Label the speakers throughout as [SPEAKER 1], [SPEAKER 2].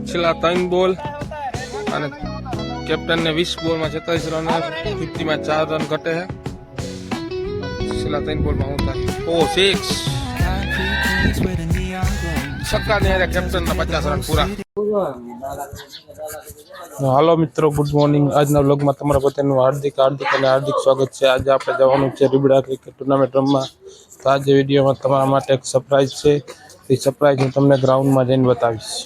[SPEAKER 1] છેલ્લા 3 બોલ અને કેપ્ટનને 20 બોલમાં 46 રન 50માં 4 રન ઘટે છે. છેલ્લા 3 બોલમાં હું થાય 6 છક્કા ને કેપ્ટનના 50 રન પૂરા. હાલો મિત્રો, ગુડ મોર્નિંગ. આજના વ્લોગમાં તમારા બધાનું હાર્દિક સ્વાગત છે. આજે આપણે જવાનું છે રીબડા ક્રિકેટ ટુર્નામેન્ટ રમવા. તો આજે વિડીયોમાં તમારા માટે એક સરપ્રાઈઝ છે. એ સરપ્રાઈઝ હું તમને ગ્રાઉન્ડમાં જઈને બતાવીશ.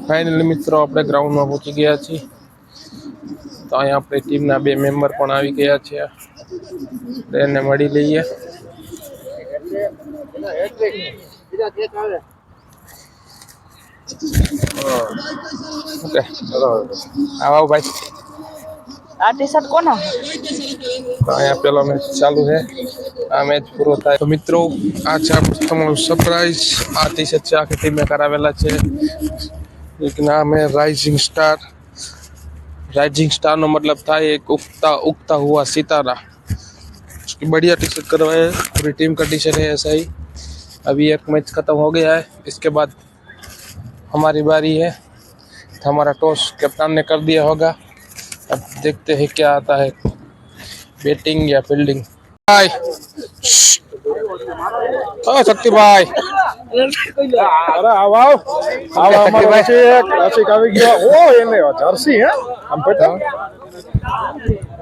[SPEAKER 1] ફાઇનલી મિત્રો આપણે ગ્રાઉન્ડમાં પહોંચી ગયા છીએ. તો અહીંયા આપણે ટીમના 2 મેમ્બર પણ આવી ગયા છે. એને મળી લઈએ. ઓકે, આવો ભાઈ.
[SPEAKER 2] આ ટી શર્ટ કોનો?
[SPEAKER 1] તો અહીંયા પેલો મેચ ચાલુ છે. આ મેચ પૂરો થાય તો મિત્રો આ છે તમારું સરપ્રાઈઝ. આ ટી શર્ટ છે આખી ટીમે કરાવેલા છે. एक नाम है राइजिंग स्टार. राइजिंग स्टार नो मतलब था एक उगता हुआ सितारा. उसकी बढ़िया टी शर्ट करवाए. पूरी टीम का टी शर्ट है ऐसा ही. अभी एक मैच खत्म हो गया है. इसके बाद हमारी बारी है. हमारा टॉस कप्तान ने कर दिया होगा. अब देखते हैं क्या आता है, बैटिंग या फील्डिंग. भाई शक्ति भाई,
[SPEAKER 3] अरे आओ हमारे पास एक क्लासिक આવી ગયો. ઓ એને જર્સી હે આમ બેટા.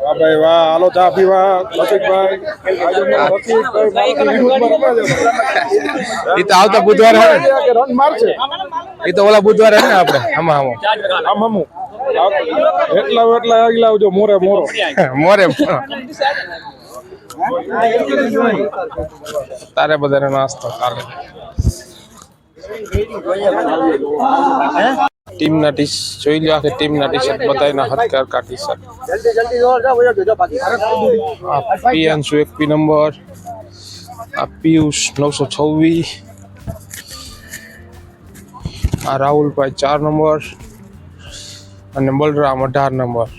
[SPEAKER 3] વાહ ભાઈ વાહ. હાલો ચા પીવા ક્લાસિકભાઈ.
[SPEAKER 1] એ તો આવતા બુધવારે હે
[SPEAKER 3] કે રન મારશે.
[SPEAKER 1] એ તો ઓલા બુધવારે હે ને આપણે આમ
[SPEAKER 3] એટલા આવી લાવજો મોરે મોરો.
[SPEAKER 1] મોરે તારે બધાને નાસ્તો કાલે ટીમના જોઈ લો. આખી ટીમના ટી શર્ટ બધાના હથકાર કા ટી શર્ટ. આ પિયાંશુ 1 નંબર, આ પિયુષ 926, આ રાહુલભાઈ 4 નંબર અને બલરામ 18 નંબર.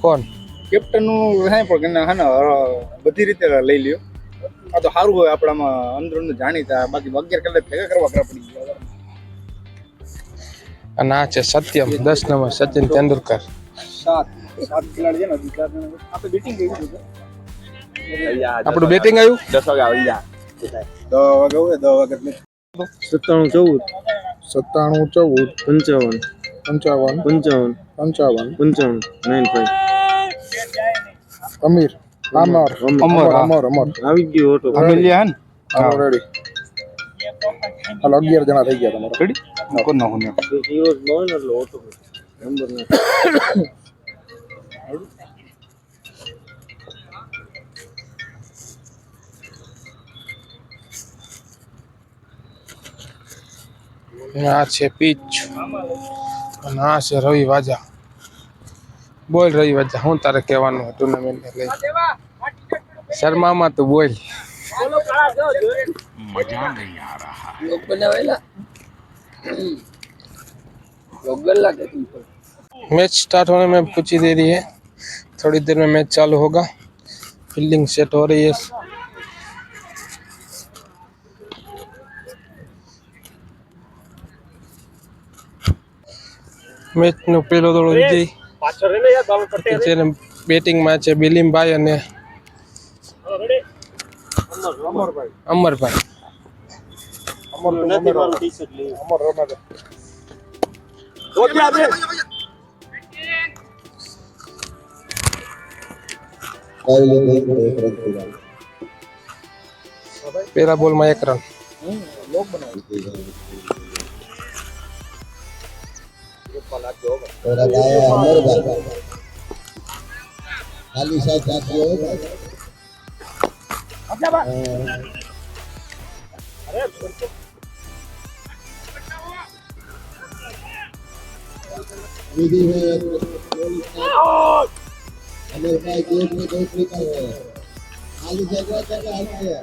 [SPEAKER 1] કોણ
[SPEAKER 3] કેપ્ટન નું બધી રીતે લઈ લ્યો. આ તો સારું હોય આપણામાં અંદર જાણીતા. બાકી 11 કલાક ભેગા કરવા પડી ગયા.
[SPEAKER 1] અને આ છે સત્યમ 10 નંબર, સચિન તેંડુલકર.
[SPEAKER 3] 7 ખેલાડી છે ને. આપણે બેટિંગ કર્યું છે.
[SPEAKER 1] આપણું બેટિંગ આવ્યું
[SPEAKER 3] 10 વાગે આવી જા. 10 વાગે
[SPEAKER 4] 97 14 55
[SPEAKER 3] અમીર અમર
[SPEAKER 4] આવી ગયો ઓટો
[SPEAKER 3] અમીલિયા હે ને. હા રેડી. હાલો 11 જણા થઈ ગયા તમારા. રેડી કોણ નાખો ને
[SPEAKER 4] હીરો નો એટલે ઓટો નંબર ના.
[SPEAKER 1] આ છે પીચ અને આ છે રવિ વાજા. બોલ રવિ વાજા, હું તારે કહેવાનું ટુર્નામેન્ટ ને લઈ? શર્મામાં તો બોલ.
[SPEAKER 5] मजा नहीं आ रहा
[SPEAKER 2] लोग बनावेला लोग गल्ला के तुम
[SPEAKER 1] मैच स्टार्ट होने में कुछ ही देरी है, थोड़ी देर में मैच चालू होगा। फील्डिंग सेट हो रही है। मैच નો પહેલો દડો વિજય જેને બેટિંગમાં છે બિલીમભાઈ અને અમરભાઈ.
[SPEAKER 3] અમર રમે છે.
[SPEAKER 1] પહેલા બોલમાં 1 રન.
[SPEAKER 5] खाली साइड जाती है विधि है हमें भाई गेट में दो निकल रहे हैं खाली जगह जगह आते हैं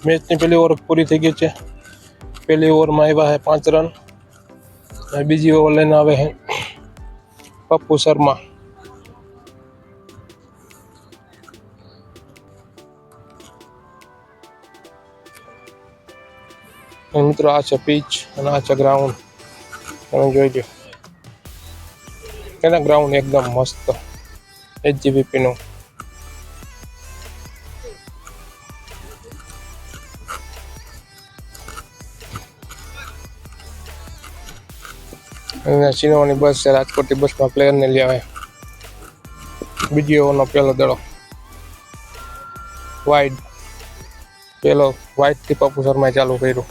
[SPEAKER 1] મેચની પહેલી ઓવર પૂરી થઈ ગઈ છે. પહેલી ઓવરમાં આવ્યા છે 5 રન અને બીજી ઓવર લઈને આવે છે પપ્પુ શર્મા. મિત્રો આ છે પીચ અને આ છે ગ્રાઉન્ડ. તમે જોઈ લો એના ગ્રાઉન્ડ એકદમ મસ્ત HGVP નું. સિનોવાની બસ છે, રાજકોટની બસમાં પ્લેયરને લઈ આવે. બીજી ઓવરનો પહેલો દડો વાઇડ. પહેલો વાઇડથી પપ્પુ શર્માએ ચાલુ કર્યું.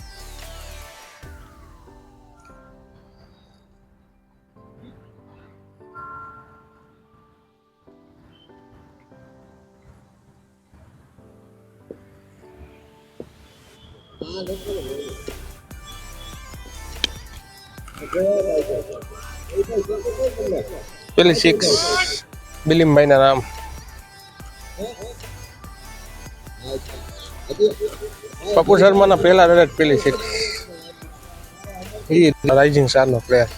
[SPEAKER 1] પેલી 6 બિલીમભાઈના નામ. પપ્પુ શર્માના પહેલા દડે પેલી 6. એ રાઇઝિંગ સ્ટારનો પ્લેયર.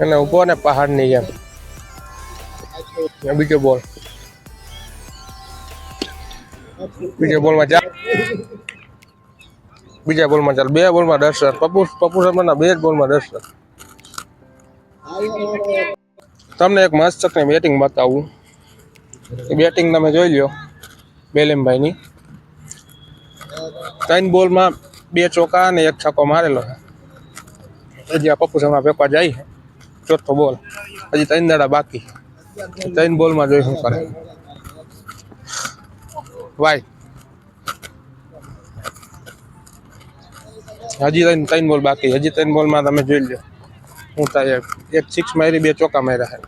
[SPEAKER 1] એને ઉભો ને પહાડની જેમ. બીજો બોલ. બીજા બોલમાં ચાલ. બીજા બોલમાં ચાલ. 2 બોલમાં 10 રન. પપ્પુ શર્માના 2 જ બોલમાં 10 રન. તમને એક મસ્ત બેટિંગ બતાવું. એ બેટિંગ તમે જોઈ લો બેલીમભાઈની. 3 બોલમાં 2 ચોકા અને 1 છક્કો મારેલો છે. હજી આ પપ્પુ શર્મા પેપા જાય છે. ચોથો બોલ. હજી 3 દાડા બાકી. 3 બોલમાં જોઈ શું કરે. વાય હજી 3 બોલ બાકી. હજી 3 બોલમાં તમે જોઈ લો શું થાય. 1 6 મારી 2 ચોકા માર્યા છે.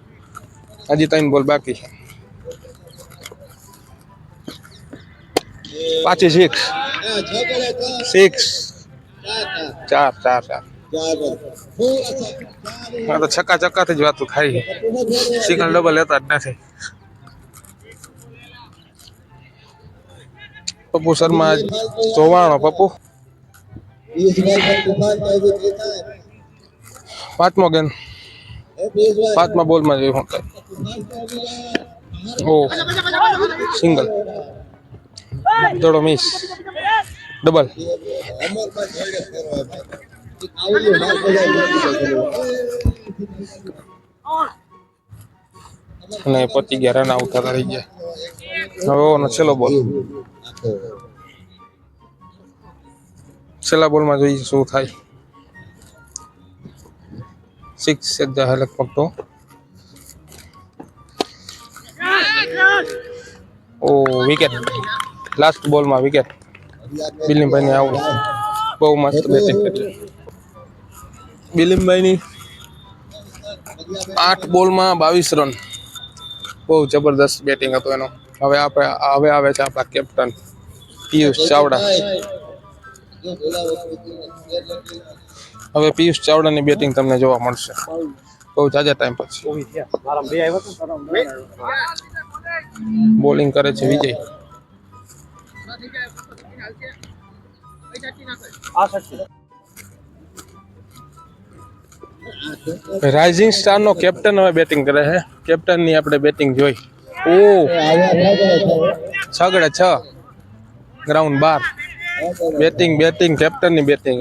[SPEAKER 1] હજી 3 બોલ બાકી છે. પાછી 6 4 હા તો છક્કા ચક્કાથી જ વાતું ખાઈ. સિંગલ ડબલ લેતા જ નથી. પપ્પુ શર્મા ધોવાણો. પપ્પુ 5મો ગેમ 5મા બોલમાં જોયું શું થાય. ઓ સિંગલ દડો મિસ. ડબલ. અને પતી ગયા. રન આઉટ થતા રહી ગયા. હવે ઓનો છેલ્લો બોલ. છેલ્લા બોલમાં જોઈએ શું થાય. 6 એક જાય લગભગ. ઓ વિકેટ. લાસ્ટ બોલમાં વિકેટ. બિલીમભાઈને આઉટ. બહુ મસ્ત બેટિંગ કરી બિલીમભાઈની. 8 બોલમાં 22 રન. બહુ જબરદસ્ત બેટિંગ હતું એનો. હવે આવે છે આપણા કેપ્ટન પિયુષ ચાવડા. હવે પિયુષ ચાવડાની બેટિંગ તમને જોવા મળશે બહુ જાજા ટાઈમ પછી બોલિંગ કરે છે વિજય રાઇઝિંગ સ્ટાર નો કેપ્ટન હવે બેટિંગ કરે છે કેપ્ટન ની આપણે બેટિંગ જોઈ ઓ છગડે 6 ગ્રાઉન્ડ 12 બેટિંગ કેપ્ટન ની બેટિંગ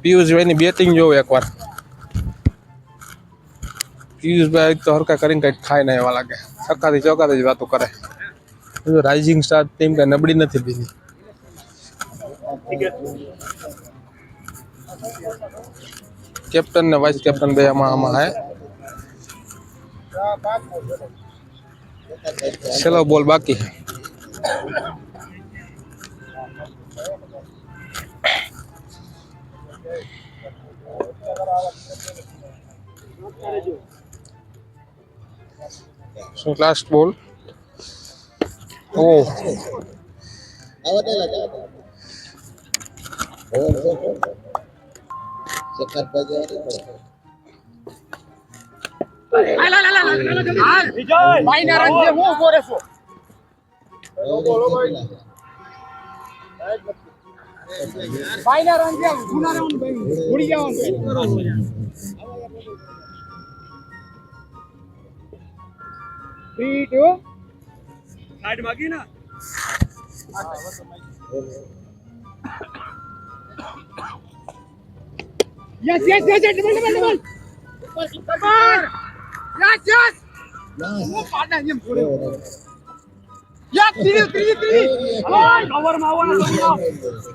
[SPEAKER 1] પિયુષભાઈ ની બેટિંગ જોવો એકવાર પિયુષભાઈ તો હરકા કરીને કઈ ખાય ના એવા લાગે છક્કાથી ચોકાથી જ વાતો કરે રાઇઝિંગ સ્ટાર ટીમ કઈ નબળી નથી દીધી कैप्टन ने वाइस कैप्टन બે આમાં હે चलो बॉल बाकी है सो लास्ट बॉल ओ
[SPEAKER 5] चक्कर पे गया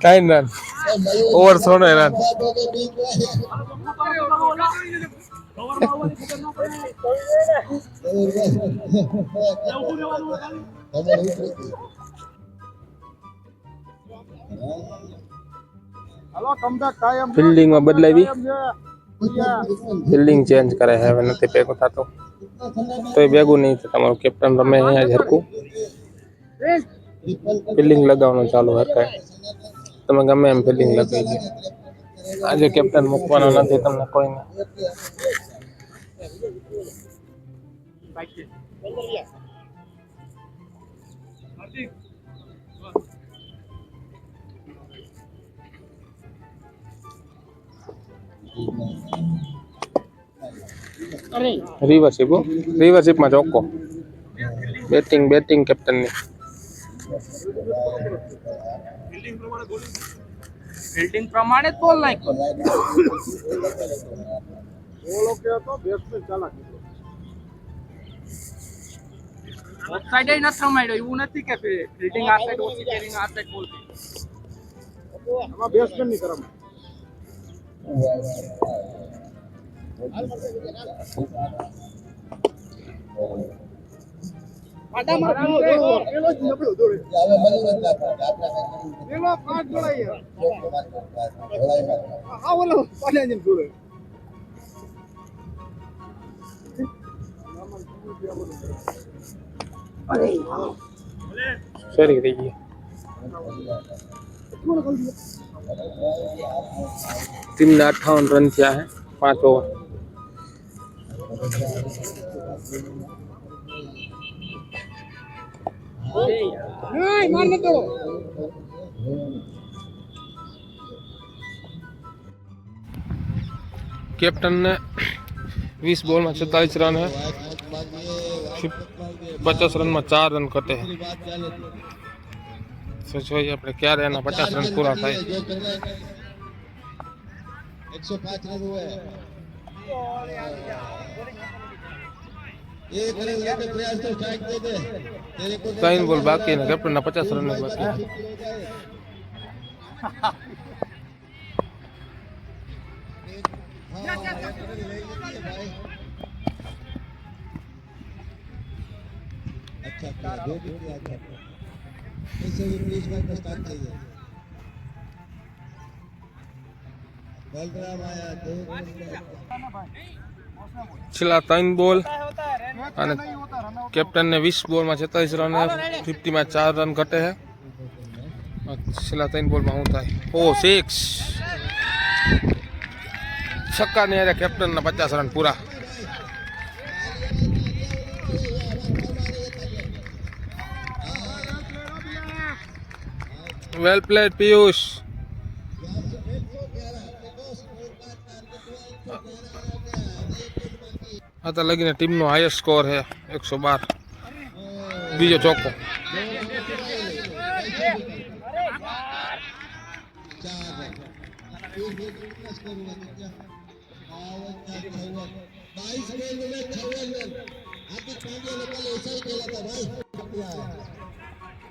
[SPEAKER 1] काइन रन ओवर 3 रन ફિલ્ડિંગ માં બદલાવી ફિલ્ડિંગ ચેન્જ કરે છે હવે નથી ભેગું થતો તોય ભેગું નહીં તો તમારું કેપ્ટન રમે અહીંયા જ હરકું ફિલ્ડિંગ લગાવવાનું ચાલુ હરકાય તમે ગમે એમ ફિલ્ડિંગ લગાવી દો આજે કેપ્ટન મૂકવાનો નથી તમને કોઈને रिवर्सिप में चौको बैटिंग कैप्टन ने
[SPEAKER 2] ફિલ્ડિંગ પ્રમાણે જ બોલ નાખ્યો ઓફસાઇડ એ નથી રમાડ્યો એવું નથી કે ફિલ્ડિંગ આ સાઈડ ઓછી કરીને આ સાઈડ બોલ આમાં બેટ્સમેન ની કરમ પાડામાં પેલો જ નબળો દોડે
[SPEAKER 5] હવે મળી
[SPEAKER 2] પેલો પાંચ દોડાય
[SPEAKER 5] નથી
[SPEAKER 2] આ ઓલો પાડા જેમ દોડે
[SPEAKER 1] सॉरी देखिए टीम ने 58 रन किया है 5 ओवर
[SPEAKER 2] नहीं मारने दो
[SPEAKER 1] कैप्टन ने 20 बॉल में 46 रन है 50 रन में 4 रन कटे हैं तो જોઈએ આપણે ક્યારે એના 50 રન પૂરા થાય
[SPEAKER 5] 105 रन हुए एक रन लेके प्रयास तो स्ट्राइक दे दे तेरे को
[SPEAKER 1] 3 बॉल बाकी है कैप्टन ना 50 रन बाकी है
[SPEAKER 5] अच्छा दो किया अच्छा ऐसे भी प्लीज भाई को स्टार्ट चाहिए बलराम आया दो
[SPEAKER 1] છેલ્લા 3 બોલ અને કેપ્ટન ને 20 બોલ માં 46 રન 50 में 4 रन घटे है છેલ્લા 3 બોલમાં શું થાય? ઓ 6 છક્કા ને અરે કેપ્ટનના 50 રન પૂરા. વેલ પ્લેડ પિયુષ. आता लगी टीम नो हाईएस्ट स्कोर है 112. बीजो चौको.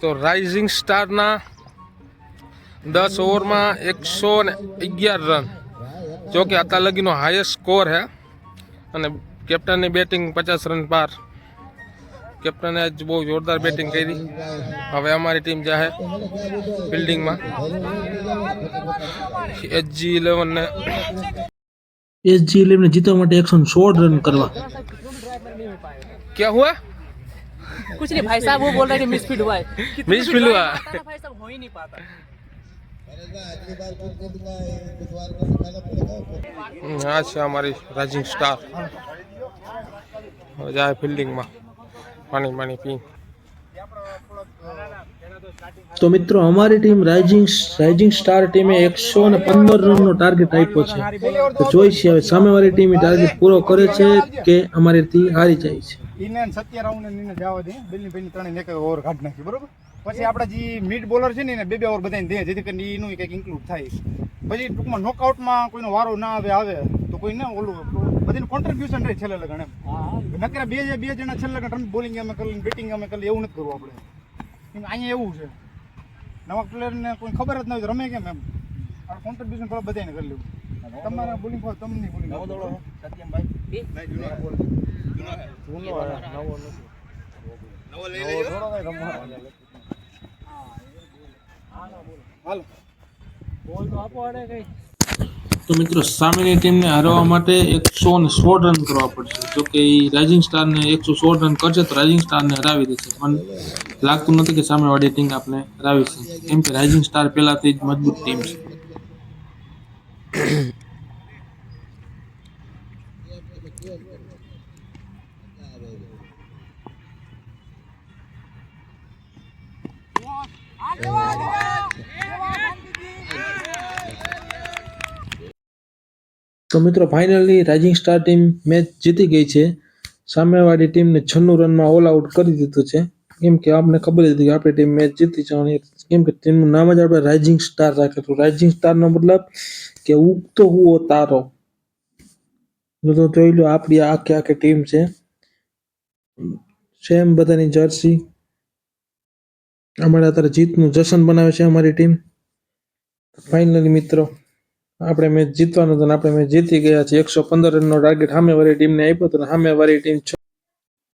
[SPEAKER 1] तो राइजिंग स्टार ना 10 ओवर में 111 रन जो कि आता लगी नो हाईएस्ट स्कोर है. અને કેપ્ટનની બેટિંગ 50 રન પાર. કેપ્ટને આજ બહુ જોરદાર બેટિંગ કરી. હવે અમારી ટીમ જાહે ફિલ્ડિંગમાં. SG11 ને
[SPEAKER 6] SG11 ने जीतवा માટે 116 रन करवा.
[SPEAKER 1] क्या हुआ?
[SPEAKER 2] कुछ नहीं भाई साहब, वो बोल रहे हैं कि मिसफील्ड हुआ है.
[SPEAKER 1] मिसफील्ड हुआ
[SPEAKER 2] भाई साहब हो ही नहीं पाता.
[SPEAKER 1] આ છે અમારી રાઇઝિંગ સ્ટાર. હવે જાય ફિલ્ડિંગમાં પાણી પાણી પી.
[SPEAKER 6] તો મિત્રો અમારી ટીમ રાઇઝિંગ સ્ટાર ટીમે 115 રનનો ટાર્ગેટ આપ્યો છે. તો જોઈ છે હવે સામેવાળી ટીમ ટાર્ગેટ પૂરો કરે છે કે અમારી ટીમ હારી જાય છે.
[SPEAKER 3] ઇને 70 રાઉન્ડ ને જવા દે. બિલની પેલી ત્રણે એક ઓવર કાઢ નાખી બરોબર. પછી આપણા જે મિડ બોલર છે ને એને 2 ઓવર બધાને દે જેથી કરીને એનું કંઈક ઇન્ક્લુડ થાય. પછી ટૂંકમાં નોકઆઉટમાં કોઈનો વારો ના આવે તો કોઈને ઓલું બધીનું કોન્ટ્રીબ્યુશન રહે છેલ્લે લગન એમ. નકરા બે જણા છેલ્લે લગન રન બોલિંગ અમે કરી બેટિંગ અમે કરી એવું નથી કરવું આપણે. કેમ અહીંયા એવું છે નવા પ્લેયરને કોઈ ખબર જ ન હોય તો રમે કેમ એમ. આ કોન્ટ્રીબ્યુશન થોડા બધાને કરી લેવું. તમારા બોલિંગ હોય તમને બોલિંગ નવો દોડો સત્યમભાઈ નવો લઈ લેજો. હાલો બોલ તો આપો આડે કઈ.
[SPEAKER 6] તો મિત્રો સામેની ટીમને હરાવવા માટે 116 રન કરવા પડશે. જો કે રાઇઝિંગ સ્ટારને 116 રન કરશે તો રાઇઝિંગ સ્ટારને હરાવી દેશે. પણ લાગતું નથી કે સામેવાળી ટીમ આપણે હરાવી છે, કેમ કે રાઇઝિંગ સ્ટાર પહેલાથી જ મજબૂત ટીમ છે. તો મિત્રો finally rising star team match જીતી ગઈ છે. સામેવાળી ટીમને 96 રનમાં ઓલ આઉટ કરી દીધું છે. કેમ કે આપને ખબર હતી કે આપણી ટીમ મેચ જીતી છે. અને કેમ કે ટીમનું નામ જ આપણે રાઇઝિંગ સ્ટાર રાખ્યું હતું. રાઇઝિંગ સ્ટારનો મતલબ કે ઉગતો હુવો તારો. તો જોઈ લો આપણી આખી ટીમ છે સેમ બધાની જર્સી. અમારે અત્યારે જીતનું જશ્ન બનાવે છે અમારી ટીમ. ફાઇનલી મિત્રો આપણે મેચ જીતવાનું હતું, આપણે મેચ જીતી ગયા છે. 115 રનનો ટાર્ગેટ સામેવાળી ટીમને આપ્યો હતો.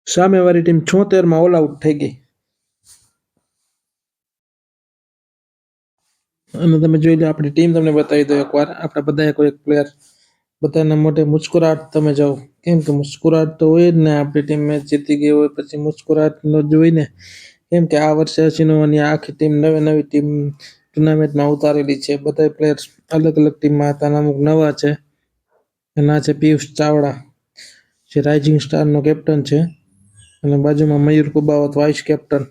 [SPEAKER 6] સામેવાળી ટીમ 76માં ઓલ આઉટ થઈ ગઈ. અને તમે જોઈ લો આપણી ટીમ તમને બતાવી દો એકવાર. આપણે બધા કોઈ એક પ્લેયર બધાના મોઢે મુસ્કુરાટ તમે જાઓ. કેમ કે મુસ્કુરાટ તો હોય જ ને. આપણી ટીમ મેચ જીતી ગઈ હોય પછી મુસ્કુરાટ ન જોઈને. કેમ કે આ વર્ષે અસિનોવાની આખી ટીમ નવી ટીમ ટુર્નામેન્ટમાં ઉતારેલી છે. બધા પ્લેયર્સ અલગ અલગ ટીમમાં હતા. અમુક નવા છે. એના છે પિયુષ ચાવડા જે રાઇઝિંગ સ્ટારનો કેપ્ટન છે. અને બાજુમાં Mayur Kubavat vice captain.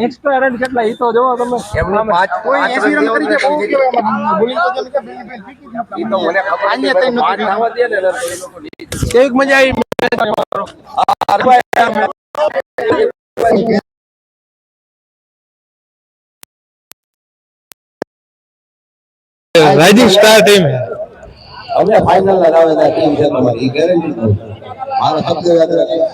[SPEAKER 2] Extra run કેટલા ઈ તો જોવો તમે.
[SPEAKER 3] એમનો 5 કોઈ 80 રન કરી દે બહુ કહેવાય. બોલિંગ તો જેમ કે બિલની પેલ ફીકી ઈ તો મને ખબર આન્ય તઈ નથી ખાવા દે ને
[SPEAKER 1] કેવી મજા આવી. રાઇઝિંગ સ્ટાર ટીમ
[SPEAKER 5] હવે ફાઇનલ હરાવેલા ટીમ છે તમારી ગેરંટી દઉં. મારા શબ્દ યાદ રાખજો.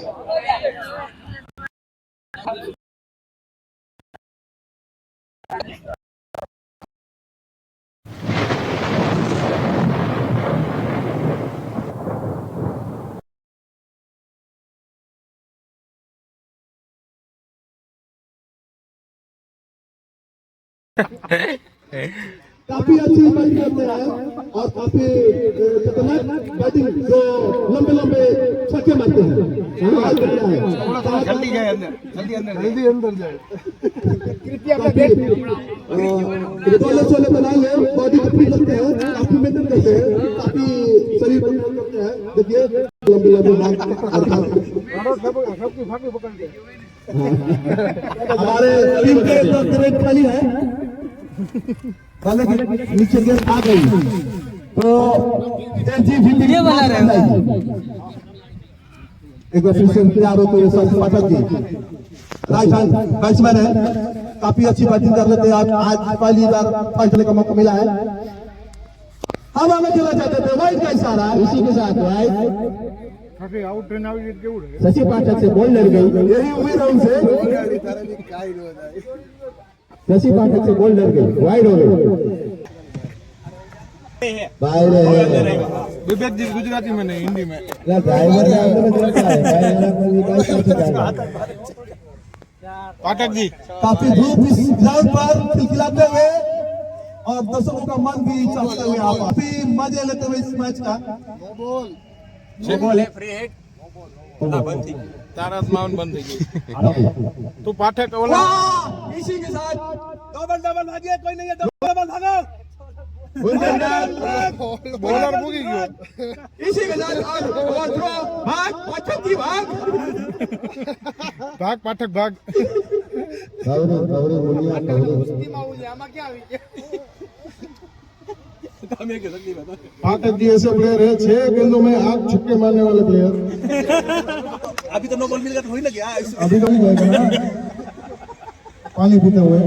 [SPEAKER 7] काफी अच्छी बैटिंग करते हैं और काफी खतरनाक बैटिंग जो लंबे लंबे छक्के मारते हैं। जल्दी जाए अंदर, जल्दी अंदर जाए। सोले सोले बनाए बॉडी को फिट करते हैं, काफी मेहनत करते हैं, काफी शरीर पर मेहनत करते हैं। देखिए लंबी लंबी हमारे टीम के जो क्रिकेट वाली है नीचे गेंद आ गई तो ये वाला रहे एक बार फिर से तैयार होते हुए संत Pathak ji right hand batsman है, काफी अच्छी बैटिंग कर लेते हैं। आज पहली बार पहुंचने का मौका मिला है। हवा में खेला चाहते थे, वाइड का इशारा इसी के साथ वाइड शशि पाठक से बॉल लड़ गई, यही उम्मीद है उनसे। शशि पाठक से बॉल लड़ गई, वाइड हो गई। बाहर
[SPEAKER 3] विवेक जी गुजराती में नहीं, हिंदी में। पाठक जी
[SPEAKER 7] काफी धूप इस ग्राउंड पर खिलाते हुए और दर्शकों का मन भी चाहते हुए आप काफी मजे लेते हुए इस मैच का।
[SPEAKER 3] तारा माउन बंद થઈ ગઈ। तू पाठक वाला
[SPEAKER 7] इसी के साथ
[SPEAKER 2] डबल भागिए, कोई नहीं है, डबल भागो।
[SPEAKER 3] बॉलर मुगी गयो।
[SPEAKER 7] इसी के साथ भाग पाठक की भाग
[SPEAKER 3] भाग पाठक भाग। पाठक जी ऐसे प्लेयर है 6 गेंदों में 8 छक्के मारने वाले प्लेयर।
[SPEAKER 2] अभी तो नो बॉल मिल गया तो हो ही ना गया।
[SPEAKER 3] अभी तो नहीं जाएगा ना, पानी पीते हुए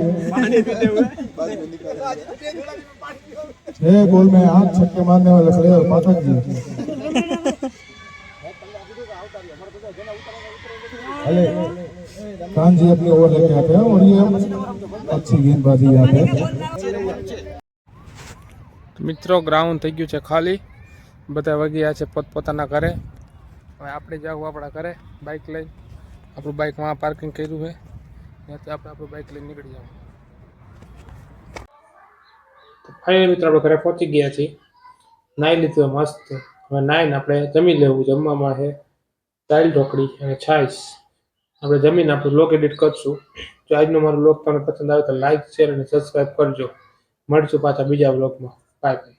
[SPEAKER 3] 6 बॉल में 8 छक्के मारने वाले प्लेयर पाठक जी। अरे खान जी अपनी ओवर लेके आते हैं और ये अच्छी गेंदबाजी यहाँ पे।
[SPEAKER 1] મિત્રો ગ્રાઉન્ડ થઈ ગયું છે ખાલી, બધા વગી ગયા છે પોતપોતાના ઘરે। હવે આપણે જાવું આપણા ઘરે બાઇક લઈને। આપણું બાઇક વहाँ પાર્કિંગ કર્યું છે, ત્યાંથી આપણે આપણું બાઇક લઈને નીકળી જાવ। તો ફાઇનલી મિત્રો આપણે ઘરે પહોંચી ગયા છીએ, નાહી લીધું મસ્ત। હવે નાહીને આપણે જમી લેવું। જમવામાં છે દાળ ઢોકળી અને છાશ। આપણે જમીને આપણું વ્લોગ એડિટ કરશું। જો આજનો મારો વ્લોગ તમને પસંદ આવે તો લાઈક શેર અને સબસ્ક્રાઈબ કરજો। મળશું પાછા બીજા વ્લોગમાં। Bye bye.